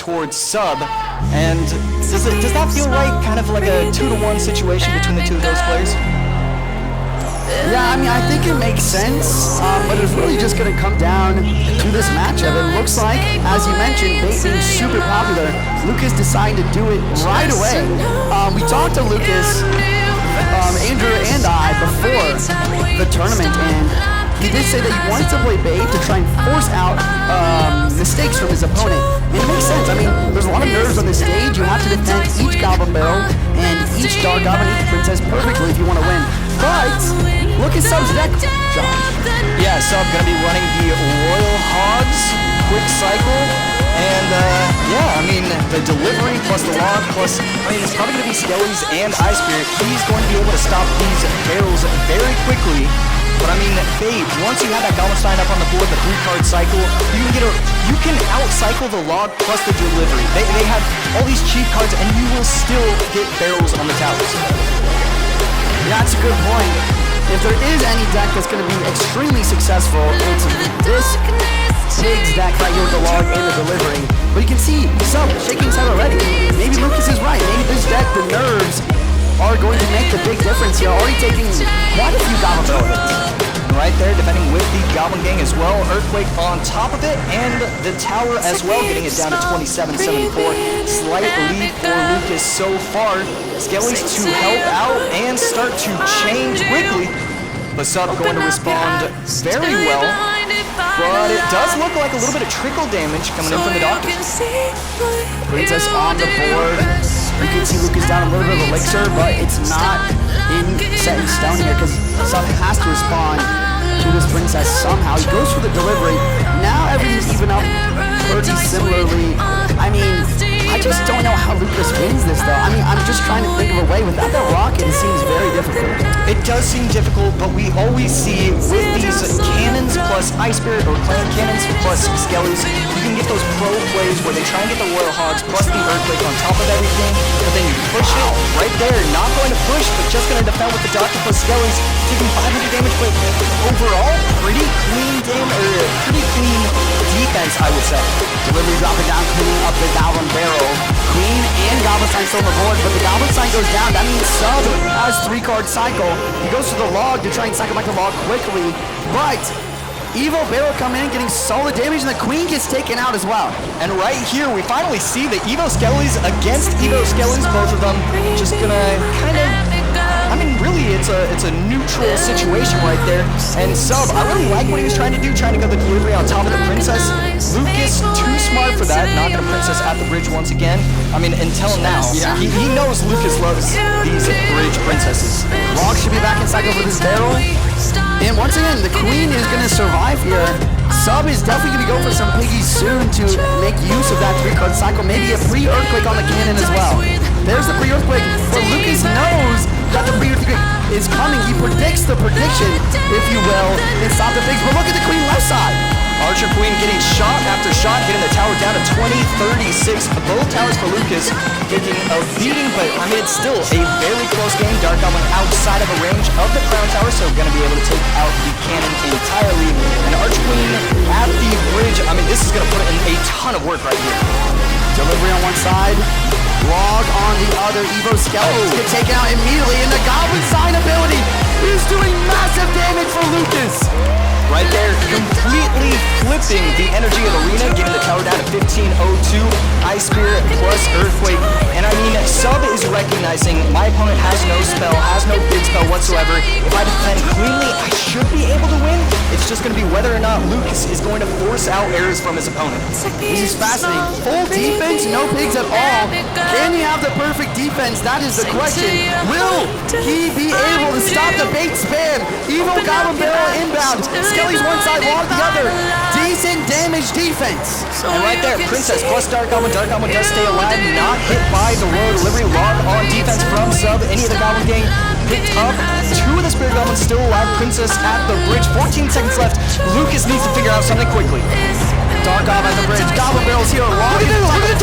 towards Sub. And does that feel right? Kind of like a 2-to-1 situation between the two of those players? Yeah, I mean, I think it makes sense, but it's really just going to come down to this matchup. It looks like, as you mentioned, bait being super popular, Lucas decided to do it right away. We talked to Lucas, Andrew and I, before the tournament, and he did say that he wanted to play bait to try and force out mistakes from his opponent. And it makes sense. I mean, there's a lot of nerves on this stage. You have to defend each Goblin Barrel and each Dark Goblin, each Princess perfectly if you want to win. But look at Sub's deck, Josh. Yeah, Sub gonna be running the Royal Hogs quick cycle. And yeah, I mean, the delivery plus the log plus, I mean, it's probably gonna be Skellies and Ice Spirit. He's going to be able to stop these barrels very quickly. But I mean, Bait, once you have that Goblin Stein up on the board, the 3-card cycle, you can out-cycle the log plus the delivery. They have all these cheap cards, and you will still get barrels on the towers. Yeah, that's a good point. If there is any deck that's going to be extremely successful, it's this Pigs deck right here with the log and the delivery. But you can see Sub shaking his head already. Maybe Lucas is right. Maybe this deck, the nerves, are going to make the big difference here. Already taking quite a few Goblin Barrel hits. Right there, defending with the Goblin Gang as well. Earthquake on top of it, and the tower as well, getting it down to 27-74. Slight lead for Lucas so far. Skellies to help out and start to change quickly. But Sub going to respond very well. But it does look like a little bit of trickle damage coming in from the Doctors. Princess on the board. You can see Lucas down a little bit of elixir, but it's not set in stone here because Sub has to respond to this Princess somehow. He goes for the delivery. Now everything's even up pretty similarly. I mean, I just don't know how Lucas wins this though. I mean, I'm just trying to think of a way. Without that rocket, it seems very difficult. It does seem difficult, but we always see with these cannons plus Ice Spirit or Clan Cannons plus Skellies, you can get those pro plays where they try and get the Royal Hogs plus the Earthquake on top of everything, but then you push it right there. Not going to push, but just going to defend with the Doctor plus Skellies, taking 500 damage, but overall, pretty clean defense, I would say. Delivery dropping down, cleaning up the Goblin Barrel. Queen and Goblin Sign still on the board, but the Goblin Sign goes down. That means Sub has 3-card cycle. He goes to the log to try and cycle back the log quickly, but Evo Barrel coming in, getting solid damage, and the Queen gets taken out as well. And right here, we finally see the Evo Skellies against Evo Skellies, both of them just gonna kind of, I mean, really, it's a neutral situation right there. And Sub, I really like what he was trying to do, trying to go the delivery on top of the Princess. Lucas, too smart for that, not gonna Princess at the bridge once again. I mean, until now, he knows Lucas loves these bridge princesses. Log should be back in cycle for this barrel. And once again, the Queen is gonna survive here. Sub is definitely gonna go for some piggies soon to make use of that 3-card cycle. Maybe a pre-Earthquake on the cannon as well. There's the pre-Earthquake, but Lucas knows that the pre-Earthquake is coming. He predicts the prediction, if you will, and stop the pigs. But look at the Queen left side. Archer Queen getting shot after shot, getting the tower down to 20-36. Both towers for Lucas taking a beating, but I mean, it's still a very close game. Dark Goblin outside of the range of the Crown Tower, so going to be able to take out the cannon entirely. And Archer Queen at the bridge, I mean, this is going to put in a ton of work right here. Delivery on one side, log on the other. Evo Skellies get taken out immediately, and the Goblin Sign ability is doing massive damage for Lucas. Right there, completely flipping the energy of Arena, getting the tower down to 1502. Ice Spirit plus Earthquake. And I mean, Sub is recognizing my opponent has no spell, has no big spell whatsoever. If I defend cleanly, I should be able to win. It's just going to be whether or not Lucas is going to force out errors from his opponent. This is fascinating. Full defense, no pigs at all. Can he have the perfect defense? That is the question. Will he be able to stop the bait spam? Evo Goblin Barrel inbound. Skellies one side, log the other. Decent damage defense. And right there, Princess plus Dark Goblin. Dark Goblin does stay alive, not hit by the Royal Delivery. Log on defense from Sub. Any of the Goblin Gang picked up. 2 of the Spirit Goblins still alive. Princess at the bridge. 14 seconds left. Lucas needs to figure out something quickly. Dark Goblin at the bridge. Goblin Barrel's here. Log. Look at